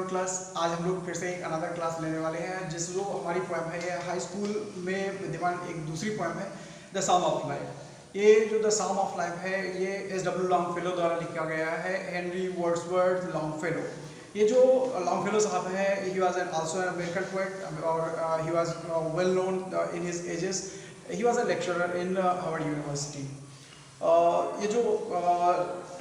Your class. आज हम लोग फिर से एक अनदर क्लास लेने वाले हैं जिस जो हमारी पोएम है, ये हाई स्कूल में विद्यमान एक दूसरी पोएम है, द सम ऑफ लाइफ। ये जो द सम ऑफ लाइफ है, ये एस.डब्ल्यू. लॉन्गफेलो द्वारा लिखा गया है, हेनरी वर्ड्सवर्थ लॉन्गफेलो। ये जो लॉन्गफेलो साहब है, he was also an American poet और he was well known in his ages. He was a lecturer in Harvard University. ये जो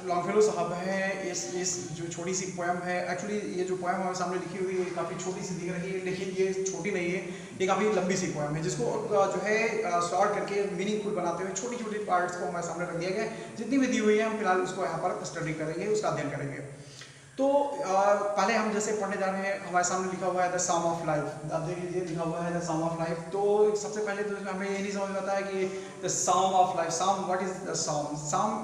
लॉन्गफेलो साहब हैं, इस जो छोटी सी पोएम है, एक्चुअली ये जो पोएम हमारे सामने लिखी हुई है काफ़ी छोटी सी दिख रही है, लेकिन ये छोटी नहीं है, ये काफ़ी लंबी सी पोएम है जिसको जो है शॉर्ट करके मीनिंगफुल बनाते हुए छोटी छोटी पार्ट्स को हमारे सामने रख दिया गया है। जितनी भी दी हुई है हम फिलहाल उसको यहाँ पर स्टडी करेंगे, उसका अध्ययन करेंगे। तो पहले हम जैसे पढ़ने जा रहे हैं, हमारे सामने लिखा हुआ है द सम ऑफ लाइफ। आप देख लीजिए, लिखा हुआ है द सम ऑफ लाइफ। तो सबसे पहले तो हमें ये नहीं समझ में आता है कि the sum of life, sum what is the sum. Sum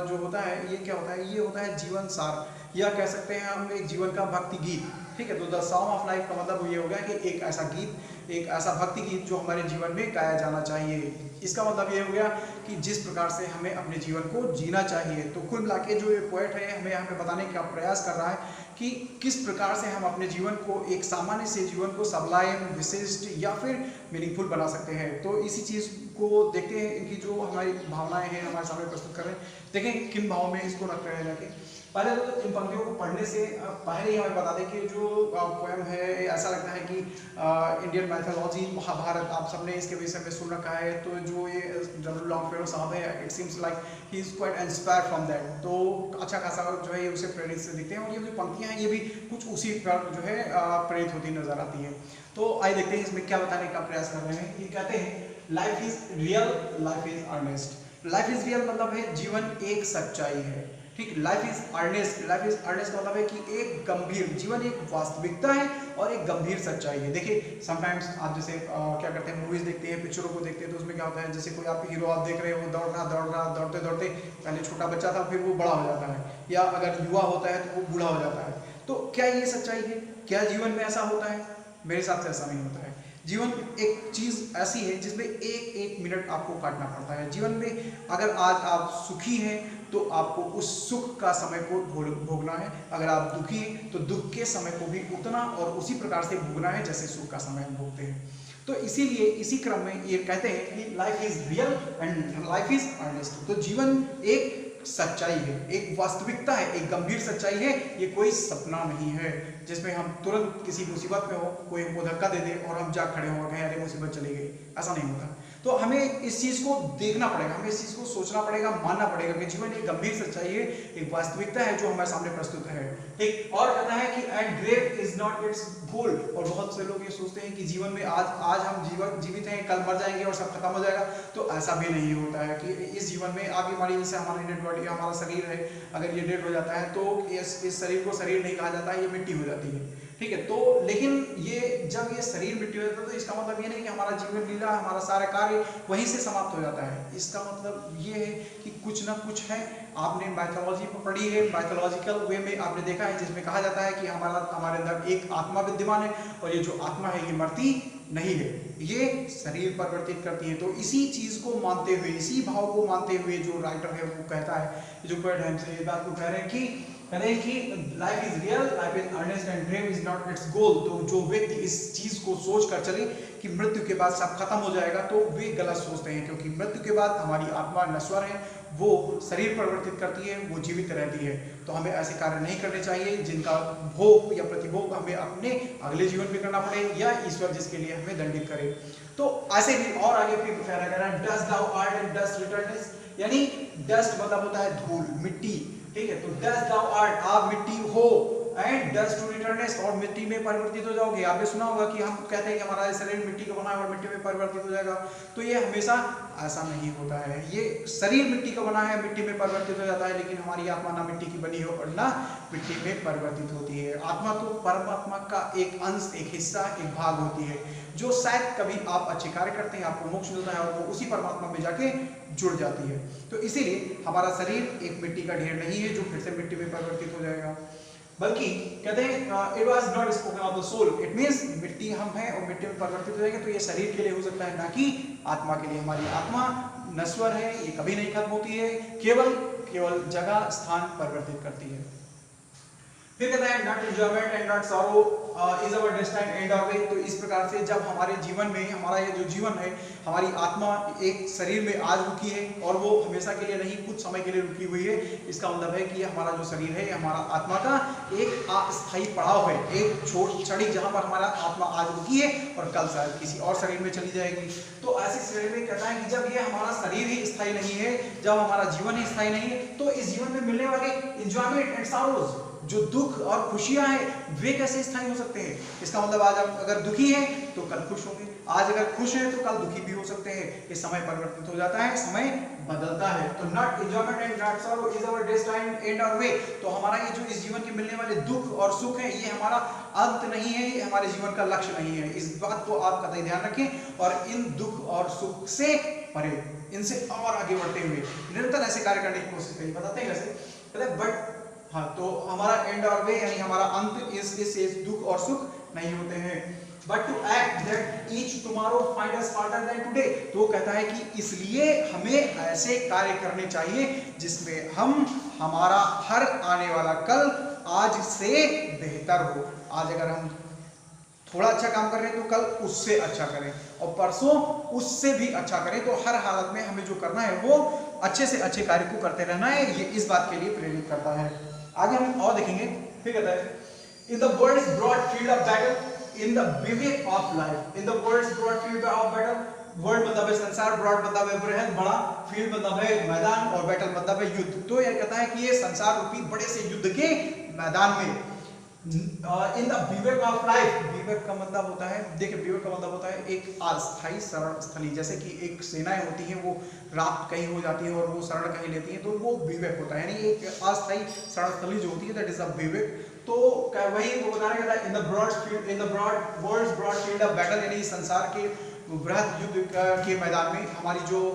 जो होता है ये क्या होता है, ये होता है जीवन सार, या कह सकते हैं हम एक जीवन का भक्ति गीत। ठीक है, तो द सम ऑफ लाइफ का मतलब ये हो गया कि एक ऐसा गीत, एक ऐसा भक्ति गीत जो हमारे जीवन में गाया जाना चाहिए। इसका मतलब ये हो गया कि जिस प्रकार से हमें अपने जीवन को जीना चाहिए। तो कुल मिला के जो ये पोएट है हमें यहाँ पे बताने का प्रयास कर रहा है कि किस प्रकार से हम अपने जीवन को, एक सामान्य से जीवन को सबलाइम, विशिष्ट या फिर मीनिंगफुल बना सकते हैं। तो इसी चीज़ को देखते हैं, इनकी जो हमारी भावनाएं हैं हमारे सामने प्रस्तुत कर रहे हैं, देखें किन भाव में इसको रख रहे हैं जाके। पहले तो इन पंक्तियों को पढ़ने से पहले ही हमें बता दें कि जो पोएम है, ऐसा लगता है कि इंडियन मैथोलॉजी, महाभारत, आप सबने इसके विषय में सुन रखा है। तो जो ये डब्ल्यू लॉन्गफेलो साहब है, it seems like he is quite inspired from that. तो अच्छा खासा जो है ये उसे प्रेरित से दिखते हैं, और ये जो पंक्तियां हैं ये भी कुछ उसी पर जो है प्रेरित होती नजर आती है। तो आइए देखते हैं इसमें क्या बताने का प्रयास कर रहे हैं। ये कहते हैं life is real, life is earnest. Life is real मतलब है जीवन एक सच्चाई है। ठीक, life is earnest, life is earnest मतलब है कि एक गंभीर जीवन, एक वास्तविकता है और एक गंभीर सच्चाई है। देखिए समटाइम्स आप जैसे क्या करते हैं, मूवीज देखते हैं, पिक्चरों को देखते हैं, तो उसमें क्या होता है, जैसे कोई आप हीरो आप देख रहे हो, दौड़ते दौड़ते पहले छोटा बच्चा था, फिर वो बड़ा हो जाता है, या अगर युवा होता है तो वो बूढ़ा हो जाता है। तो क्या ये सच्चाई है? क्या जीवन में ऐसा होता है? मेरे हिसाब से ऐसा नहीं होता है। जीवन एक चीज ऐसी है जिसमें एक एक मिनट आपको काटना पड़ता है। जीवन में अगर आज आप सुखी हैं तो आपको उस सुख का समय को भोगना है, अगर आप दुखी हैं तो दुख के समय को भी उतना और उसी प्रकार से भोगना है जैसे सुख का समय हम भोगते हैं। तो इसीलिए इसी क्रम में ये कहते हैं कि life is real and life is earnest. तो जीवन एक सच्चाई है, एक वास्तविकता है, एक गंभीर सच्चाई है। ये कोई सपना नहीं है जिसमें हम तुरंत किसी मुसीबत में हो, कोई हमको धक्का दे दे और हम जाग खड़े हो गए, अरे मुसीबत चली गई, ऐसा नहीं होता। तो हमें इस चीज़ को देखना पड़ेगा, हमें इस चीज़ को सोचना पड़ेगा, मानना पड़ेगा कि जीवन एक गंभीर सच्चाई है, एक वास्तविकता है जो हमारे सामने प्रस्तुत है। ठीक, और कहता है कि and grave is not its goal. और बहुत से लोग ये सोचते हैं कि जीवन में आज हम जीवित हैं, कल मर जाएंगे और सब खत्म हो जाएगा। तो ऐसा भी नहीं होता है कि इस जीवन में आगे हमारी, जैसे हमारी डेड बॉडी, हमारा शरीर है, अगर ये डेड हो जाता है तो इस शरीर को शरीर नहीं कहा जाता है, ये मिट्टी हो जाती है। ठीक है, तो लेकिन ये जब ये शरीर मिट्टी हो जाता है तो इसका मतलब ये नहीं कि हमारा जीवन लीला, हमारा सारा कार्य वहीं से समाप्त हो जाता है। इसका मतलब ये है कि कुछ ना कुछ है। आपने मैथोलॉजी पढ़ी है, मैथोलॉजिकल वे में आपने देखा है जिसमें कहा जाता है कि हमारे अंदर एक आत्मा विद्यमान है, और ये जो आत्मा है ये मरती नहीं है, ये शरीर परिवर्तित करती है। तो इसी चीज को मानते हुए, इसी भाव को मानते हुए जो राइटर है वो कहता है, जो पोएट है हमसे ये बात को कह रहे हैं कि life is real, life is earnest and dream is not its goal. तो जो व्यक्ति इस चीज को सोच कर चले कि मृत्यु के बाद सब खत्म हो जाएगा, तो वे गलत सोचते हैं, क्योंकि मृत्यु के बाद हमारी आत्मा नश्वर है, वो शरीर परिवर्तित करती है, वो जीवित रहती है। तो हमें ऐसे कार्य नहीं करने चाहिए जिनका भोग या प्रतिभोग हमें अपने अगले जीवन में करना पड़े, या ईश्वर जिसके लिए हमें दंडित करे। तो ऐसे भी और आगे फिर कह रहा है dust thou art and dust returns, यानी डस्ट मतलब होता है धूल, मिट्टी। ठीक है, तो डस्ट दाउ आर्ट, आप मिट्टी हो, एंड डस्ट टू रिटर्नस, और मिट्टी में परिवर्तित हो जाओगे। आपने सुना होगा कि हम कहते हैं कि हमारा शरीर मिट्टी का बना है और मिट्टी में परिवर्तित हो जाएगा। तो ये हमेशा ऐसा नहीं होता है। ये शरीर मिट्टी का बना है, मिट्टी में परिवर्तित हो जाता है, लेकिन हमारी आत्मा ना मिट्टी की बनी हो और ना मिट्टी में परिवर्तित होती है। आत्मा तो परमात्मा का एक अंश, एक हिस्सा, एक भाग होती है, जो शायद कभी आप अच्छे कार्य करते हैं, आपको मोक्ष मिलता है और वो उसी परमात्मा में जाके जुड़ जाती है। तो इसीलिए हमारा शरीर एक मिट्टी का ढेर नहीं है जो फिर से मिट्टी में परिवर्तित हो जाएगा, बल्कि कहते हैं it was not spoken of the soul, it means मिट्टी हम हैं और मिट्टी में परिवर्तित हो जाएंगे। तो ये शरीर के लिए हो सकता है, ना कि आत्मा के लिए। हमारी आत्मा नश्वर है, ये कभी नहीं खत्म होती है, केवल जगह स्थान परिवर्तित करती है। फिर कहता है not enjoyment and not sorrow is our destined end of वे। तो इस प्रकार से जब हमारे जीवन में, हमारा ये जो जीवन है, हमारी आत्मा एक शरीर में आज रुकी है और वो हमेशा के लिए नहीं, कुछ समय के लिए रुकी हुई है। इसका मतलब है कि हमारा जो शरीर है, हमारा आत्मा का एक अस्थायी पड़ाव है, एक छोटी छड़ी जहां पर हमारा आत्मा आज रुकी है और कल शायद किसी और शरीर में चली जाएगी। तो ऐसे शरीर में कहता है कि जब ये हमारा शरीर ही स्थायी नहीं है, जब हमारा जीवन ही स्थायी नहीं है, तो इस जीवन में मिलने वाले एंजॉयमेंट एंड सॉरोज, जो दुख और खुशियां हैं, वे कैसे स्थायी हो सकते हैं। इसका मतलब आज आप अगर दुखी हैं तो कल खुश होंगे, आज अगर खुश हैं तो कल दुखी भी हो सकते हैं। ये समय परिवर्तित हो जाता है, समय बदलता है। तो not enjoyment and not sorrow is our destined end आवर वे। तो हमारा ये जो इस जीवन के मिलने वाले दुख और सुख है, ये हमारा अंत नहीं है, ये हमारे जीवन का लक्ष्य नहीं है। इस बात को आप कतई ध्यान रखें और इन दुख और सुख से परे, इनसे और आगे बढ़ते हुए निरंतर ऐसे कार्य करने की कोशिश करिए। बताते हैं कैसे, बट हाँ, तो हमारा एंड और वे यानी हमारा अंत इससे दुख और सुख नहीं होते हैं। But to act that each tomorrow find us smarter than today. तो कहता है कि इसलिए हमें ऐसे कार्य करने चाहिए जिसमें हम, हमारा हर आने वाला कल आज से बेहतर हो। आज अगर हम थोड़ा अच्छा काम कर रहे हैं तो कल उससे अच्छा करें और परसों उससे भी अच्छा करें। तो हर हालत में हमें जो करना है वो अच्छे से अच्छे कार्य को करते रहना है। ये इस बात के लिए प्रेरित करता है। आगे हम और देखेंगे। फिर कहता है in the world's broad field of battle, in the bivouac of life. In the world's broad field of battle, world मतलब है संसार, ब्रॉड मतलब है बृहद, बड़ा, फील्ड मतलब है मैदान और बैटल मतलब है युद्ध। तो यह कहता है कि ये संसार रूपी बड़े से युद्ध के मैदान में in the bivouac of life. Bivouac का मतलब होता है, देखिए विवेक का मतलब होता है एक अस्थायी शरण स्थली। जैसे कि एक सेनाएं होती हैं, वो रात कहीं हो जाती है और वो शरण कहीं लेती हैं, तो वो विवेक होता है। यानी एक अस्थायी शरण स्थली जो होती है, दैट इज अ विवेक। तो वही वो बताने का था in the broad field, in the broad world's broad field of battle, यानी संसार के बृहद युद्ध के मैदान में हमारी जो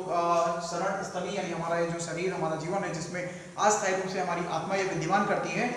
शरण स्थली यानी हमारा जो शरीर, हमारा जीवन है, जिसमें अस्थायी रूप से हमारी आत्मा ये विद्यमान करती है।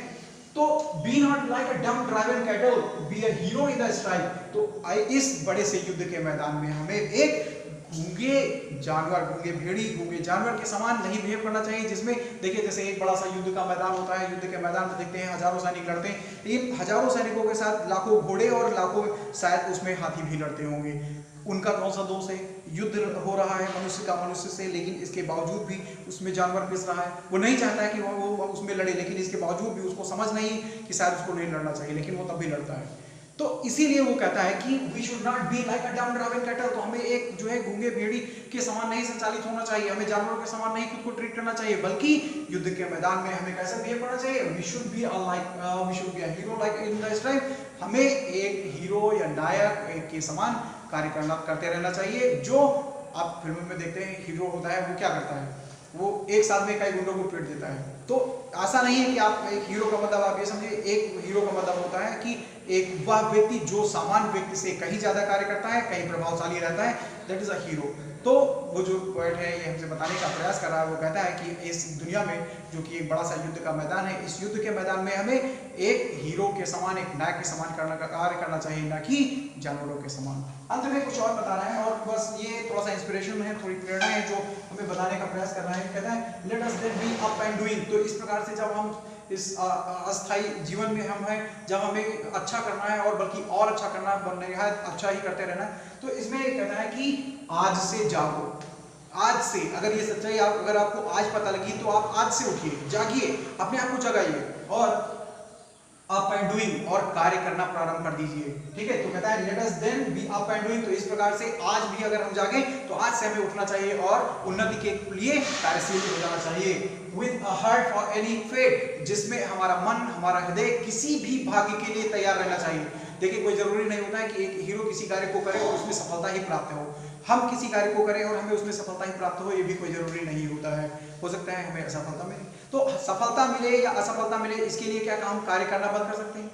तो B not like a dumb driven cattle, B a hero in the strike. तो इस बड़े से युद्ध के मैदान में हमें एक गूंगे जानवर, गूंगे भेड़ी, गूंगे जानवर के समान नहीं बिहेव करना चाहिए। जिसमें देखिए जैसे एक बड़ा सा युद्ध का मैदान होता है, युद्ध के मैदान में देखते हैं हजारों सैनिक लड़ते हैं, इन हजारों सैनिकों के साथ लाखों घोड़े और लाखों शायद उसमें हाथी भी लड़ते होंगे। उनका कौन सा दोष है? युद्ध हो रहा है मनुष्य का मनुष्य से, लेकिन इसके बावजूद भी उसमें जानवर पिस रहा है। वो नहीं चाहता है कि वो उसमें लड़े, लेकिन इसके बावजूद भी उसको समझ नहीं कि शायद उसको नहीं लड़ना चाहिए, लेकिन वो तब भी लड़ता है। तो इसीलिए वो कहता है कि we should not be like a dumb driven cattle. तो हमें एक जो है गूंगे भेड़ी के समान नहीं संचालित होना चाहिए, हमें जानवरों के समान नहीं खुद को ट्रीट करना चाहिए, बल्कि युद्ध के मैदान में हमें कैसे बिहेव करना चाहिए? We should be a hero like in the strife. हमें एक हीरो या नायक के समान कार्य करते रहना चाहिए। जो आप फिल्मों में देखते हैं हीरो होता है, वो क्या करता है? वो एक साथ में कई गुंडों को पीट देता है। तो ऐसा नहीं है कि आप एक हीरो का मतलब आप ये समझिए, एक हीरो का मतलब होता है कि एक वह व्यक्ति जो सामान्य व्यक्ति से कहीं ज्यादा कार्य करता है, कहीं प्रभावशाली रहता है, दैट इज अ हीरो। तो वो जो पोएट है ये हमसे बताने का प्रयास कर रहा है, वो कहता है कि इस दुनिया में जो कि एक बड़ा सा युद्ध का मैदान है, इस युद्ध के मैदान में हमें एक हीरो के समान, एक नायक के समान कार्य करना चाहिए, ना कि जानवरों के समान। अंत में कुछ और बता रहे हैं और बस ये थोड़ा सा इंस्पिरेशन है, थोड़ी प्रेरणा है जो हमें बताने का प्रयास कर रहा है। कहता है let us then be up and doing. तो इस प्रकार से जब हम इस अस्थायी जीवन में हम हैं, जब हमें अच्छा करना है और बल्कि और अच्छा करना है, अच्छा ही करते रहना है, तो इसमें कहता है कि आज से जागो। आज से अगर ये सच्चाई अगर आपको आज पता लगी तो आप आज से उठिए, जागिए, अपने आप को जगाइए और अप एंड डूइंग और कार्य करना प्रारंभ कर दीजिए। ठीक है, तो कहता है let us then be up and doing. तो इस प्रकार से आज भी अगर हम जागे तो आज से हमें उठना चाहिए और उन्नति के लिए कार्यशील हो जाना चाहिए। With a heart for any fate, जिसमें हमारा मन, हमारा हृदय किसी भी भाग्य के लिए तैयार रहना चाहिए। देखिए कोई जरूरी नहीं होता है कि एक हीरो किसी कार्य को करे और उसमें सफलता ही प्राप्त हो। हम किसी कार्य को करें और हमें उसमें सफलता ही प्राप्त हो, ये भी कोई जरूरी नहीं होता है। हो सकता है हमें असफलता मिले। तो सफलता मिले या असफलता मिले, इसके लिए क्या हम कार्य करना बंद कर सकते हैं?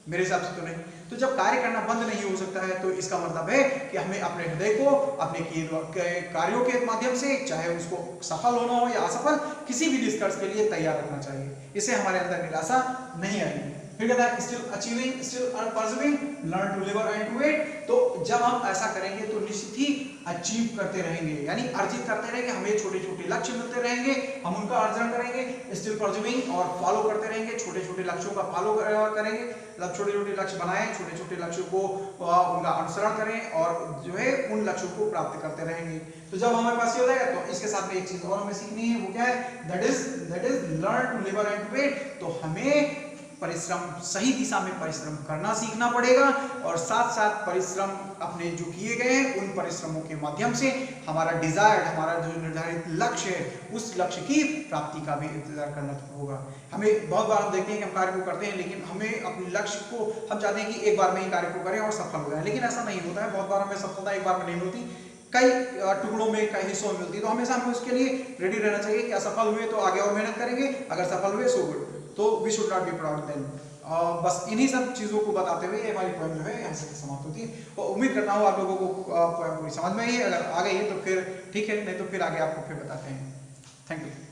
मेरे हिसाब से तो नहीं। तो जब कार्य करना बंद नहीं हो सकता है तो इसका मतलब है कि हमें अपने हृदय को अपने किए कार्यों के माध्यम से, चाहे उसको सफल होना हो या असफल, किसी भी निष्कर्ष के लिए तैयार रखना चाहिए। इससे हमारे अंदर निराशा नहीं आएगी। फिर कहता है still achieving, still pursuing, learn to live and to wait. तो जब हम ऐसा करेंगे तो निश्चित ही अचीव करते रहेंगे, यानी अर्जित करते रहेंगे, हमें छोटे छोटे लक्ष्य मिलते रहेंगे, हम उनका अर्जन करेंगे, स्टिल परसिविंग और फॉलो करते रहेंगे, छोटे छोटे लक्ष्यों का फॉलो करेंगे, मतलब छोटे छोटे लक्ष्य बनाएं, छोटे छोटे लक्ष्यों को उनका अनुसरण करें और जो है उन लक्ष्यों को प्राप्त करते रहेंगे। तो जब हमारे पास ये हो जाएगा तो इसके साथ में एक चीज और हमें सीखनी है, वो क्या है, that is learn to live and to wait. तो हमें परिश्रम, सही दिशा में परिश्रम करना सीखना पड़ेगा और साथ साथ परिश्रम अपने जो किए गए हैं उन परिश्रमों के माध्यम से हमारा डिजायर, हमारा जो निर्धारित लक्ष्य है उस लक्ष्य की प्राप्ति का भी इंतजार करना होगा। हमें बहुत बार हम देखते हैं कि हम कार्य को करते हैं, लेकिन हमें अपने लक्ष्य को हम चाहते हैं कि एक बार में ही कार्य को करें और सफल हो जाए, लेकिन ऐसा नहीं होता है। बहुत बार हमें सफलता एक बार में नहीं होती, कई टुकड़ों में, कई हिस्सों में मिलती है। तो हमेशा हमें उसके लिए रेडी रहना चाहिए कि असफल हुए तो आगे और मेहनत करेंगे, अगर सफल हुए सो गुड, तो we should not be proud then. बस इन्हीं सब चीज़ों को बताते हुए हमारी पोएम जो है यहाँ से समाप्त होती है। और उम्मीद करता हूँ आप लोगों को पोएम पूरी समझ में आई है। अगर आ गई है तो फिर ठीक है, नहीं तो फिर आगे आपको फिर बताते हैं। Thank you.